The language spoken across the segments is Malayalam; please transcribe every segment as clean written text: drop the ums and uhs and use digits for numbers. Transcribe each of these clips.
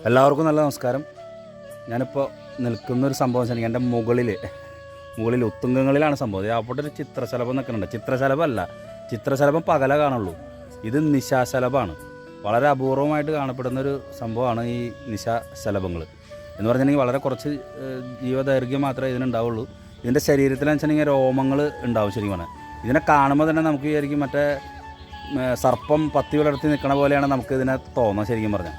എല്ലാവർക്കും നല്ല നമസ്കാരം. ഞാനിപ്പോൾ നിൽക്കുന്നൊരു സംഭവം വെച്ചാൽ എൻ്റെ മുകളിൽ ഉത്തുംഗങ്ങളിലാണ് സംഭവം. അവിടെ ഒരു ചിത്രശലഭം നിൽക്കുന്നുണ്ട്. ചിത്രശലഭമല്ല, ചിത്രശലഭം പകല കാണുള്ളൂ. ഇത് നിശാശലഭമാണ്. വളരെ അപൂർവമായിട്ട് കാണപ്പെടുന്നൊരു സംഭവമാണ് ഈ നിശാശലഭങ്ങൾ എന്ന് പറഞ്ഞിട്ടുണ്ടെങ്കിൽ. വളരെ കുറച്ച് ജീവദൈർഘ്യം മാത്രമേ ഇതിനുണ്ടാവുള്ളൂ. ഇതിൻ്റെ ശരീരത്തിലെന്ന് വെച്ചിട്ടുണ്ടെങ്കിൽ രോമങ്ങൾ ഉണ്ടാവും. ശരിക്കും ഇതിനെ കാണുമ്പോൾ തന്നെ നമുക്ക് വിചാരിക്കും മറ്റേ സർപ്പം പത്തി വിടർത്തി നിൽക്കണ പോലെയാണ് നമുക്ക് ഇതിനെ തോന്നുന്നത് ശരിക്കും പറഞ്ഞാൽ.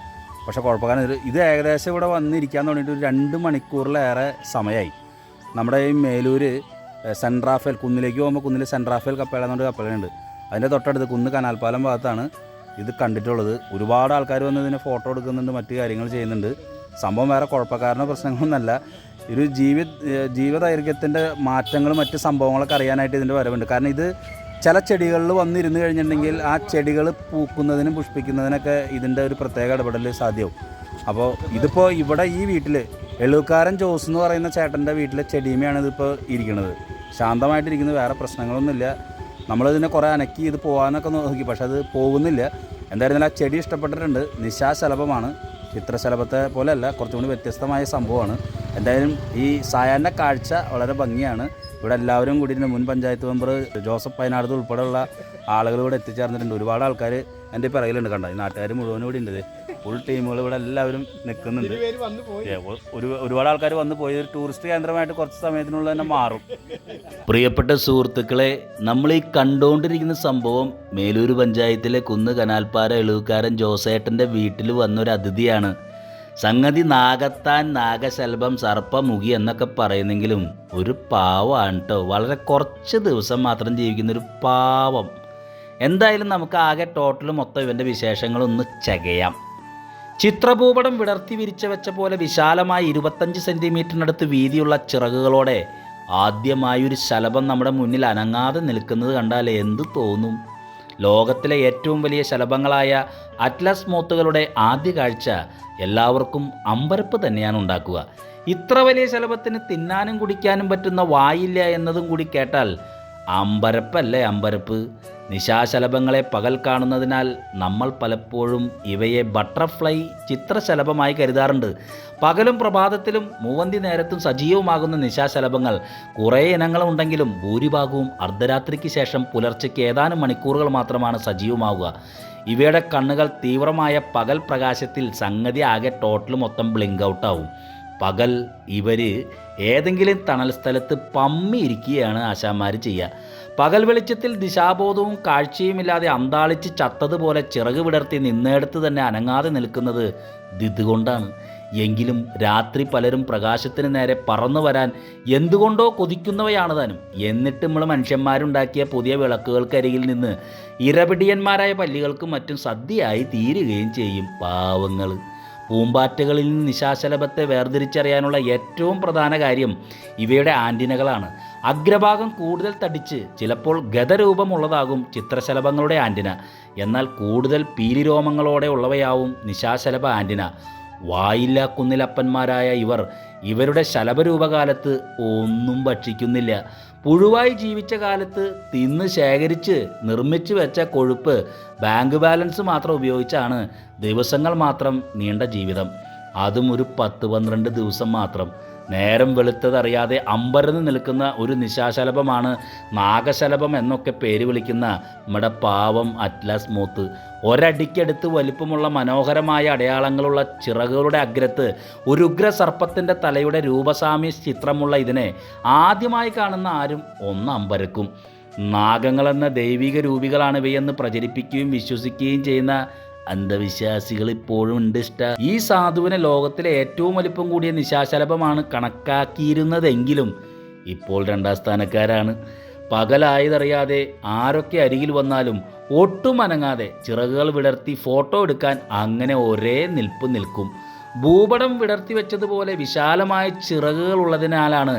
പക്ഷേ കുഴപ്പക്കാരൻ ഇത് ഏകദേശം ഇവിടെ വന്നിരിക്കാൻ തുടങ്ങിയിട്ട് ഒരു 2 മണിക്കൂറിലേറെ സമയമായി. നമ്മുടെ ഈ മേലൂർ സെൻറ്റ് റാഫേൽ കുന്നിലേക്ക് പോകുമ്പോൾ കുന്നിൽ സെൻറ്റ് റാഫേൽ കപ്പേള എന്നൊരു കപ്പലുണ്ട്. അതിൻ്റെ തൊട്ടടുത്ത് കുന്ന് കനാൽപ്പാലം ഭാഗത്താണ് ഇത് കണ്ടിട്ടുള്ളത്. ഒരുപാട് ആൾക്കാർ വന്ന് ഇതിന് ഫോട്ടോ എടുക്കുന്നുണ്ട്, മറ്റു കാര്യങ്ങൾ ചെയ്യുന്നുണ്ട്. സംഭവം വേറെ കുഴപ്പക്കാരനോ പ്രശ്നങ്ങളൊന്നുമല്ല. ഒരു ജീവദൈർഘ്യത്തിൻ്റെ മാറ്റങ്ങളും മറ്റ് സംഭവങ്ങളൊക്കെ അറിയാനായിട്ട് ഇതിൻ്റെ വരവുണ്ട്. കാരണം ഇത് ചില ചെടികളിൽ വന്നിരുന്ന് കഴിഞ്ഞിട്ടുണ്ടെങ്കിൽ ആ ചെടികൾ പൂക്കുന്നതിനും പുഷ്പിക്കുന്നതിനൊക്കെ ഇതിൻ്റെ ഒരു പ്രത്യേക ഇടപെടൽ സാധ്യമാവും. അപ്പോൾ ഇതിപ്പോൾ ഇവിടെ ഈ വീട്ടിൽ എളുക്കാരൻ ജോസ് എന്ന് പറയുന്ന ചേട്ടൻ്റെ വീട്ടിലെ ചെടിയുമയാണ് ഇതിപ്പോൾ ഇരിക്കുന്നത്. ശാന്തമായിട്ടിരിക്കുന്നത്, വേറെ പ്രശ്നങ്ങളൊന്നുമില്ല. നമ്മളിതിനെ കുറേ അനക്കി ഇത് പോകാനൊക്കെ നോക്കി, പക്ഷെ അത് പോകുന്നില്ല. എന്തായിരുന്നാലും ആ ചെടി ഇഷ്ടപ്പെട്ടിട്ടുണ്ട്. നിശാശലഭമാണ്, ചിത്രശലഭത്തെ പോലെയല്ല, കുറച്ചും കൂടി വ്യത്യസ്തമായ സംഭവമാണ്. എന്തായാലും ഈ സായാഹ്ന കാഴ്ച വളരെ ഭംഗിയാണ്. ഇവിടെ എല്ലാവരും കൂടി മുൻ പഞ്ചായത്ത് മെമ്പർ ജോസഫ് പൈനാടത്ത് ഉൾപ്പെടെയുള്ള ആളുകൾ ഇവിടെ എത്തിച്ചേർന്നിട്ടുണ്ട്. ഒരുപാട് ആൾക്കാർ എൻ്റെ പിറകിലുണ്ട്. കണ്ട ഈ നാട്ടുകാർ മുഴുവനും ഇവിടെ ഉണ്ട്. ഫുൾ ടീമുകൾ ഇവിടെ എല്ലാവരും നിൽക്കുന്നുണ്ട്. ഒരുപാട് ആൾക്കാർ വന്ന് പോയി ഒരു ടൂറിസ്റ്റ് കേന്ദ്രമായിട്ട് കുറച്ച് സമയത്തിനുള്ളിൽ തന്നെ മാറും. പ്രിയപ്പെട്ട സുഹൃത്തുക്കളെ, നമ്മൾ ഈ കണ്ടുകൊണ്ടിരിക്കുന്ന സംഭവം മേലൂർ പഞ്ചായത്തിലെ കുന്ന് കനാൽപ്പാറ എളുക്കാരൻ ജോസേട്ടൻ്റെ വീട്ടിൽ വന്നൊരു അതിഥിയാണ്. സംഗതി നാഗത്താൻ, നാഗശലഭം, സർപ്പമുഖി എന്നൊക്കെ പറയുന്നെങ്കിലും ഒരു പാവമാണ് കേട്ടോ. വളരെ കുറച്ച് ദിവസം മാത്രം ജീവിക്കുന്നൊരു പാവം. എന്തായാലും നമുക്ക് ആകെ ടോട്ടൽ മൊത്തം ഇവൻ്റെ വിശേഷങ്ങളൊന്ന് ചകയാം. ചിത്രഭൂപടം വിടർത്തി വിരിച്ച വെച്ച പോലെ വിശാലമായി 25 സെൻറ്റിമീറ്ററിനടുത്ത് വീതിയുള്ള ചിറകുകളോടെ ആദ്യമായൊരു ശലഭം നമ്മുടെ മുന്നിൽ അനങ്ങാതെ നിൽക്കുന്നത് കണ്ടാൽ എന്ത് തോന്നും? ലോകത്തിലെ ഏറ്റവും വലിയ ശലഭങ്ങളായ അറ്റ്ലസ് മോത്തുകളുടെ ആദ്യ കാഴ്ച എല്ലാവർക്കും അമ്പരപ്പ് തന്നെയാണ് ഉണ്ടാക്കുക. ഇത്ര വലിയ ശലഭത്തിന് തിന്നാനും കുടിക്കാനും പറ്റുന്ന വായില്ല എന്നതും കൂടി കേട്ടാൽ അമ്പരപ്പല്ലേ അമ്പരപ്പ്. നിശാശലഭങ്ങളെ പകൽ കാണുന്നതിനാൽ നമ്മൾ പലപ്പോഴും ഇവയെ ബട്ടർഫ്ലൈ ചിത്രശലഭമായി കരുതാറുണ്ട്. പകലും പ്രഭാതത്തിലും മൂവന്തി നേരത്തും സജീവമാകുന്ന നിശാശലഭങ്ങൾ കുറേ ഇനങ്ങളുണ്ടെങ്കിലും ഭൂരിഭാഗവും അർദ്ധരാത്രിക്ക് ശേഷം പുലർച്ചയ്ക്ക് ഏതാനും മണിക്കൂറുകൾ മാത്രമാണ് സജീവമാവുക. ഇവയുടെ കണ്ണുകൾ തീവ്രമായ പകൽ പ്രകാശത്തിൽ സംഗതി ആകെ ടോട്ടൽ മൊത്തം ബ്ലിങ്ക് ഔട്ടാവും. പകൽ ഇവർ ഏതെങ്കിലും തണൽ സ്ഥലത്ത് പമ്മിയിരിക്കുകയാണ് ആശാന്മാർ ചെയ്യുക. പകൽ വെളിച്ചത്തിൽ ദിശാബോധവും കാഴ്ചയുമില്ലാതെ അന്താളിച്ച് ചത്തതുപോലെ ചിറക് വിടർത്തി നിന്നേടത്ത് തന്നെ അനങ്ങാതെ നിൽക്കുന്നത് ഇതുകൊണ്ടാണ്. എങ്കിലും രാത്രി പലരും പ്രകാശത്തിന് നേരെ പറന്നു വരാൻ എന്തുകൊണ്ടോ കൊതിക്കുന്നവയാണ് താനും. എന്നിട്ട് നമ്മൾ മനുഷ്യന്മാരുണ്ടാക്കിയ പുതിയ വിളക്കുകൾക്കരികിൽ നിന്ന് ഇരപിടിയന്മാരായ പല്ലികൾക്കും മറ്റും സദ്യയായി തീരുകയും ചെയ്യും പാവങ്ങൾ. പൂമ്പാറ്റകളിൽ നിന്ന് നിശാശലഭത്തെ വേർതിരിച്ചറിയാനുള്ള ഏറ്റവും പ്രധാന കാര്യം ഇവയുടെ ആൻറ്റിനകളാണ്. അഗ്രഭാഗം കൂടുതൽ തടിച്ച് ചിലപ്പോൾ ഗതരൂപമുള്ളതാകും ചിത്രശലഭങ്ങളുടെ ആൻറ്റിന. എന്നാൽ കൂടുതൽ പീലിരോമങ്ങളോടെ ഉള്ളവയാവും നിശാശലഭ ആൻറ്റിന. വായില്ല കുന്നിലപ്പന്മാരായ ഇവരുടെ ശലഭരൂപകാലത്ത് ഒന്നും ഭക്ഷിക്കുന്നില്ല. പുഴുവായി ജീവിച്ച കാലത്ത് തിന്ന് ശേഖരിച്ച് നിർമ്മിച്ചു വെച്ച കൊഴുപ്പ് ബാങ്ക് ബാലൻസ് മാത്രം ഉപയോഗിച്ചാണ് ദിവസങ്ങൾ മാത്രം നീണ്ട ജീവിതം. അതും ഒരു 10-12 ദിവസം മാത്രം. നേരം വെളുത്തതറിയാതെ അമ്പരന്ന് നിൽക്കുന്ന ഒരു നിശാശലഭമാണ് നാഗശലഭം എന്നൊക്കെ പേര് വിളിക്കുന്ന നമ്മുടെ പാവം അറ്റ്ലസ് മോത്ത്. ഒരടിക്കടുത്ത് വലിപ്പമുള്ള മനോഹരമായ അടയാളങ്ങളുള്ള ചിറകുകളുടെ അഗ്രത്ത് ഒരു ഉഗ്ര സർപ്പത്തിൻ്റെ തലയുടെ രൂപസാമ്യ ചിത്രമുള്ള ഇതിനെ ആദ്യമായി കാണുന്ന ആരും അമ്പരക്കും. നാഗങ്ങളെന്ന ദൈവിക രൂപികളാണ് ഇവയെന്ന് പ്രചരിപ്പിക്കുകയും വിശ്വസിക്കുകയും ചെയ്യുന്ന അന്ധവിശ്വാസികൾ ഇപ്പോഴും ഉണ്ട്. ഈ സാധുവിനെ ലോകത്തിലെ ഏറ്റവും വലിപ്പം കൂടിയ നിശാശലഭമാണ് കണക്കാക്കിയിരുന്നതെങ്കിലും ഇപ്പോൾ 2ാം സ്ഥാനക്കാരാണ്. പകലായതറിയാതെ ആരൊക്കെ അരികിൽ വന്നാലും ഒട്ടും അനങ്ങാതെ ചിറകുകൾ വിടർത്തി ഫോട്ടോ എടുക്കാൻ അങ്ങനെ ഒരേ നിൽപ്പ് നിൽക്കും. ഭൂപടം വിടർത്തി വെച്ചതുപോലെ വിശാലമായ ചിറകുകൾ ഉള്ളതിനാലാണ്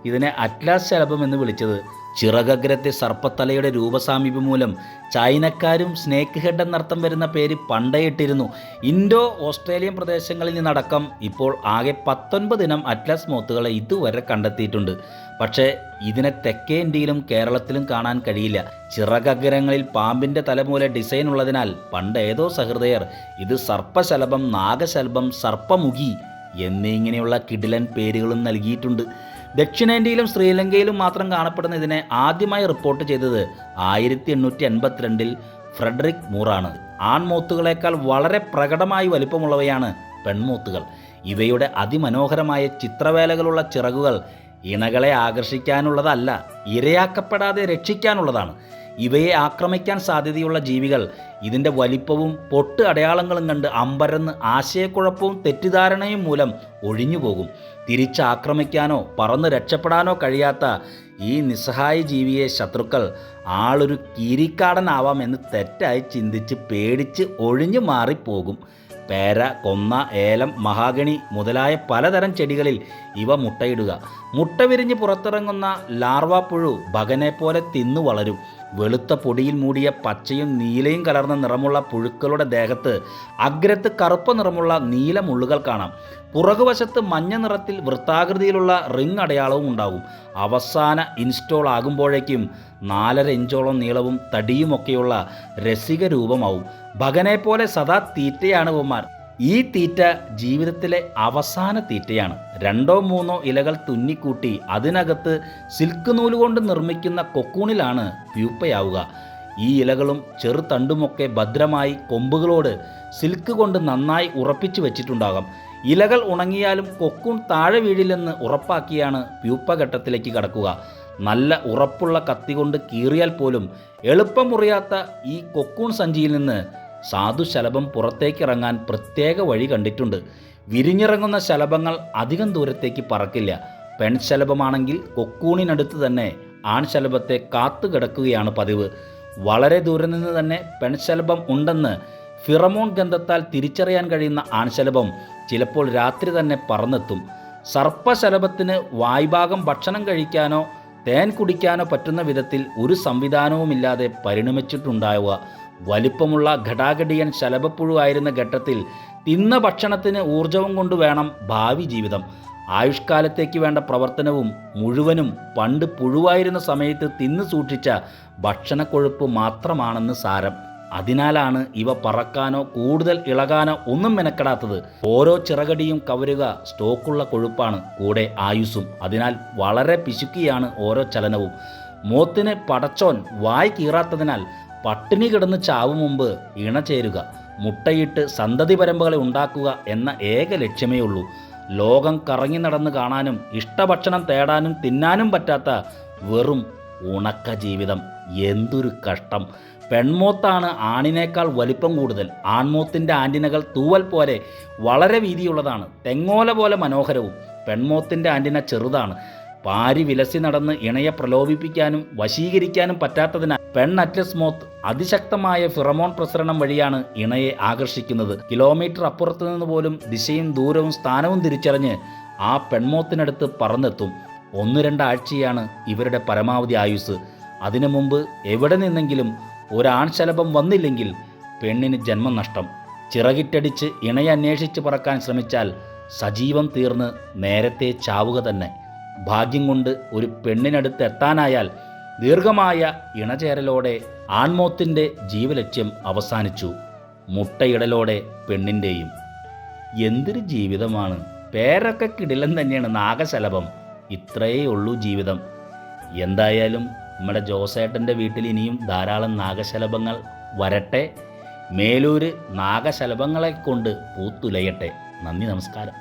ഇതിനെ അറ്റ്ലാസ് ശലഭം എന്ന് വിളിച്ചത്. ചിറകഗ്രത്തെ സർപ്പത്തലയുടെ രൂപസാമീപ്യം മൂലം ചൈനക്കാരും സ്നേക്ക് ഹെഡ് എന്നർത്ഥം വരുന്ന പേര് പണ്ടേ ഇട്ടിരുന്നു. ഇൻഡോ ഓസ്ട്രേലിയൻ പ്രദേശങ്ങളിൽ നിന്നടക്കം ഇപ്പോൾ ആകെ 19 ഇനം അറ്റ്ലസ് മോത്തുകളെ ഇതുവരെ കണ്ടെത്തിയിട്ടുണ്ട്. പക്ഷേ ഇതിനെ തെക്കേ ഇന്ത്യയിലും കേരളത്തിലും കാണാൻ കഴിയില്ല. ചിറകഗ്രങ്ങളിൽ പാമ്പിൻ്റെ തലമൂല ഡിസൈൻ ഉള്ളതിനാൽ പണ്ട് ഏതോ സഹൃദയർ ഇത് സർപ്പശലഭം, നാഗശലഭം, സർപ്പമുഖി എന്നിങ്ങനെയുള്ള കിടിലൻ പേരുകളും നൽകിയിട്ടുണ്ട്. ദക്ഷിണേന്ത്യയിലും ശ്രീലങ്കയിലും മാത്രം കാണപ്പെടുന്ന ഇതിനെ ആദ്യമായി റിപ്പോർട്ട് ചെയ്തത് 1882 ഫ്രെഡറിക് മൂറാണ്. ആൺമോത്തുകളേക്കാൾ വളരെ പ്രകടമായി വലിപ്പമുള്ളവയാണ് പെൺമോത്തുകൾ. ഇവയുടെ അതിമനോഹരമായ ചിത്രവേലകളുള്ള ചിറകുകൾ ഇണകളെ ആകർഷിക്കാനുള്ളതല്ല, ഇരയാക്കപ്പെടാതെ രക്ഷിക്കാനുള്ളതാണ്. ഇവയെ ആക്രമിക്കാൻ സാധ്യതയുള്ള ജീവികൾ ഇതിൻ്റെ വലിപ്പവും പൊട്ട് അടയാളങ്ങളും കണ്ട് അമ്പരന്ന് ആശയക്കുഴപ്പവും തെറ്റിദ്ധാരണയും മൂലം ഒഴിഞ്ഞുപോകും. തിരിച്ചാക്രമിക്കാനോ പറന്ന് രക്ഷപ്പെടാനോ കഴിയാത്ത ഈ നിസ്സഹായ ജീവിയെ ശത്രുക്കൾ ആളൊരു കീരിക്കാടനാവാം എന്ന് തെറ്റായി ചിന്തിച്ച് പേടിച്ച് ഒഴിഞ്ഞു മാറിപ്പോകും. പേര, കൊന്ന, ഏലം, മഹാഗണി മുതലായ പലതരം ചെടികളിൽ ഇവ മുട്ടയിടുക. മുട്ട വിരിഞ്ഞ് പുറത്തിറങ്ങുന്ന ലാർവാപ്പുഴു ബകനെ പോലെ തിന്നു വളരും. വെളുത്ത പൊടിയിൽ മൂടിയ പച്ചയും നീലയും കലർന്ന നിറമുള്ള പുഴുക്കളുടെ ദേഹത്ത് അഗ്രത്ത് കറുപ്പ് നിറമുള്ള നീലമുള്ളുകൾ കാണാം. പുറകുവശത്ത് മഞ്ഞ നിറത്തിൽ വൃത്താകൃതിയിലുള്ള റിംഗ് അടയാളവും ഉണ്ടാകും. അവസാന ഇൻസ്റ്റോൾ ആകുമ്പോഴേക്കും 4.5 ഇഞ്ചോളം നീളവും തടിയുമൊക്കെയുള്ള രസിക രൂപമാവും. ഭഗനെ പോലെ സദാ തീറ്റയാണ് ഇവന്മാർ. ഈ തീറ്റ ജീവിതത്തിലെ അവസാന തീറ്റയാണ്. 2 or 3 ഇലകൾ തുന്നിക്കൂട്ടി അതിനകത്ത് സിൽക്ക് നൂലുകൊണ്ട് നിർമ്മിക്കുന്ന കൊക്കൂണിലാണ് പ്യൂപ്പയാവുക. ഈ ഇലകളും ചെറുതണ്ടുമൊക്കെ ഭദ്രമായി കൊമ്പുകളോട് സിൽക്ക് കൊണ്ട് നന്നായി ഉറപ്പിച്ചു വെച്ചിട്ടുണ്ടാകാം. ഇലകൾ ഉണങ്ങിയാലും കൊക്കൂൺ താഴെ വീഴില്ലെന്ന് ഉറപ്പാക്കിയാണ് പ്യൂപ്പഘട്ടത്തിലേക്ക് കടക്കുക. നല്ല ഉറപ്പുള്ള കത്തി കൊണ്ട് കീറിയാൽ പോലും എളുപ്പം മുറിയാത്ത ഈ കൊക്കൂൺ സഞ്ചിയിൽ നിന്ന് സാധുശലഭം പുറത്തേക്കിറങ്ങാൻ പ്രത്യേക വഴി കണ്ടിട്ടുണ്ട്. വിരിഞ്ഞിറങ്ങുന്ന ശലഭങ്ങൾ അധികം ദൂരത്തേക്ക് പറക്കില്ല. പെൺശലഭമാണെങ്കിൽ കൊക്കൂണിനടുത്ത് തന്നെ ആൺശലഭത്തെ കാത്തുകിടക്കുകയാണ് പതിവ്. വളരെ ദൂരെ നിന്ന് തന്നെ പെൺശലഭം ഉണ്ടെന്ന് ഫിറമോൺ ഗന്ധത്താൽ തിരിച്ചറിയാൻ കഴിയുന്ന ആൺശലഭം ചിലപ്പോൾ രാത്രി തന്നെ പറന്നെത്തും. സർപ്പശലഭത്തിന് വായ്ഭാഗം ഭക്ഷണം കഴിക്കാനോ തേൻ കുടിക്കാനോ പറ്റുന്ന വിധത്തിൽ ഒരു സംവിധാനവുമില്ലാതെ പരിണമിച്ചിട്ടുണ്ടാവുക. വലിപ്പമുള്ള ഘടാഘടിയൻ ശലഭപ്പുഴുവായിരുന്ന ഘട്ടത്തിൽ തിന്ന ഭക്ഷണത്തിന് ഊർജവും കൊണ്ടുവേണം ഭാവി ജീവിതം. ആയുഷ്കാലത്തേക്ക് വേണ്ട പ്രവർത്തനവും മുഴുവനും പണ്ട് പുഴുവായിരുന്ന സമയത്ത് തിന്നു സൂക്ഷിച്ച ഭക്ഷണക്കൊഴുപ്പ് മാത്രമാണെന്ന് സാരം. അതിനാലാണ് ഇവ പറക്കാനോ കൂടുതൽ ഇളകാനോ ഒന്നും മെനക്കെടാത്തത്. ഓരോ ചിറകടിയും കവരുക സ്റ്റോക്കുള്ള കൊഴുപ്പാണ്, കൂടെ ആയുസ്സും. അതിനാൽ വളരെ പിശുക്കിയാണ് ഓരോ ചലനവും. മോത്തിന് പടച്ചോൻ വായ് കീറാത്തതിനാൽ പട്ടിണി കിടന്ന് ചാവും മുമ്പ് ഇണ ചേരുക, മുട്ടയിട്ട് സന്തതി പരമ്പകളെ ഉണ്ടാക്കുക എന്ന ഏക ലക്ഷ്യമേ ഉള്ളൂ. ലോകം കറങ്ങി നടന്ന് കാണാനും ഇഷ്ടഭക്ഷണം തേടാനും തിന്നാനും പറ്റാത്ത വെറും ഉണക്ക ജീവിതം. എന്തൊരു കഷ്ടം! പെൺമോത്താണ് ആണിനേക്കാൾ വലിപ്പം കൂടുതൽ. ആൺമോത്തിൻ്റെ ആൻറ്റിനകൾ തൂവൽ പോലെ വളരെ വീതിയുള്ളതാണ്, തെങ്ങോല പോലെ മനോഹരവും. പെൺമോത്തിൻ്റെ ആൻറ്റിന ചെറുതാണ്. പാരി വിലസി നടന്ന് ഇണയെ പ്രലോഭിപ്പിക്കാനും വശീകരിക്കാനും പറ്റാത്തതിനാൽ പെൺ അറ്റ്ലസ് മോത്ത് അതിശക്തമായ ഫിറമോൺ പ്രസരണം വഴിയാണ് ഇണയെ ആകർഷിക്കുന്നത്. കിലോമീറ്റർ അപ്പുറത്തു നിന്ന് പോലും ദിശയും ദൂരവും സ്ഥാനവും തിരിച്ചറിഞ്ഞ് ആ പെൺമോത്തിനടുത്ത് പറന്നെത്തും. 1-2 ആഴ്ചയാണ് ഇവരുടെ പരമാവധി ആയുസ്. അതിനു മുമ്പ് എവിടെ നിന്നെങ്കിലും ഒരാൺശലഭം വന്നില്ലെങ്കിൽ പെണ്ണിന് ജന്മം നഷ്ടം. ചിറകിട്ടടിച്ച് ഇണയെ അന്വേഷിച്ച് പറക്കാൻ ശ്രമിച്ചാൽ സജീവം തീർന്ന് നേരത്തെ ചാവുക തന്നെ. ഭാഗ്യം കൊണ്ട് ഒരു പെണ്ണിനടുത്ത് എത്താനായാൽ ദീർഘമായ ഇണചേരലോടെ ആൺമോത്തിൻ്റെ ജീവലക്ഷ്യം അവസാനിച്ചു. മുട്ടയിടലോടെ പെണ്ണിൻ്റെയും. എന്തൊരു ജീവിതമാണ്! പേരൊക്കെ കിടിലൻ തന്നെയാണ്, നാഗശലഭം. ഇത്രയേ ഉള്ളൂ ജീവിതം. എന്തായാലും നമ്മുടെ ജോസേട്ടൻ്റെ വീട്ടിൽ ഇനിയും ധാരാളം നാഗശലഭങ്ങൾ വരട്ടെ. മേലൂർ നാഗശലഭങ്ങളെ കൊണ്ട് പൂത്തുലയട്ടെ. നന്ദി, നമസ്കാരം.